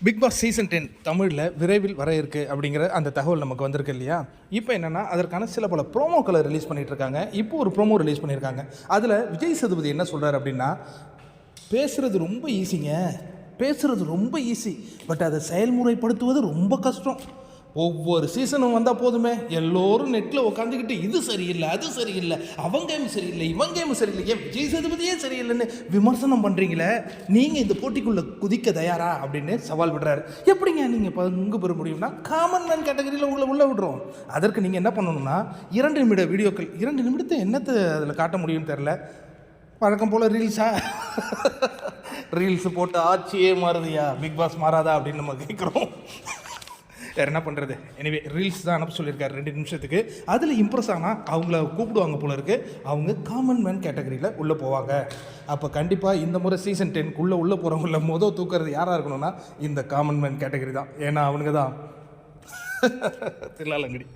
Big Boss season 10 தமிழில் விரைவில் வர இருக்குது அப்படிங்கிற அந்த தகவல் நமக்கு வந்திருக்கு இல்லையா. இப்போ என்னென்னா அதற்கான சில பல ப்ரோமோக்களை ரிலீஸ் பண்ணிகிட்டு இருக்காங்க. இப்போ ஒரு ப்ரோமோ ரிலீஸ் பண்ணியிருக்காங்க. அதில் விஜய் சேதுபதி என்ன சொல்கிறார் அப்படின்னா, பேசுகிறது ரொம்ப ஈஸிங்க, பேசுகிறது ரொம்ப ஈஸி, பட் அதை செயல்முறைப்படுத்துவது ரொம்ப கஷ்டம். ஒவ்வொரு சீசனும் வந்தால் போதுமே, எல்லோரும் நெட்டில் உட்காந்துக்கிட்டு இது சரியில்லை, அது சரியில்லை, அவங்க கேம் சரியில்லை, இவங்க கேம் சரியில்லை, ஏன் விஜய் சேதுபதியே சரியில்லைன்னு விமர்சனம் பண்ணுறீங்களே, நீங்கள் இந்த போட்டிக்குள்ளே குதிக்க தயாரா அப்படின்னு சவால் விடுறாரு. எப்படிங்க நீங்கள் பங்கு பெற முடியும்னா, காமன் மேன் கேட்டகரியில் உங்களை உள்ளே விடுறோம். அதற்கு நீங்கள் என்ன பண்ணணும்னா 2 நிமிட வீடியோக்கள், 2 நிமிடத்தை என்னத்தை அதில் காட்ட முடியும்னு தெரில, வழக்கம் போல் ரீல்ஸு போட்டு ஆட்சியே மாறுதியா, பிக் பாஸ் மாறாதா அப்படின்னு நம்ம கேட்குறோம். வேறு என்ன பண்ணுறது. எனவே ரீல்ஸ் தான் அனுப்ப சொல்லியிருக்காரு 2 நிமிஷத்துக்கு. அதில் இம்ப்ரெஸ் ஆனால் அவங்கள கூப்பிடுவாங்க போல இருக்குது. அவங்க காமன் மேன் கேட்டகரியில் உள்ளே போவாங்க. அப்போ கண்டிப்பாக இந்த முறை சீசன் 10 உள்ளே போகிறவங்கள தூக்கிறது யாராக இருக்கணும்னா இந்த காமன் மேன் கேட்டகரி தான். ஏன்னா அவனுங்க தான் தில்லாலங்கடி.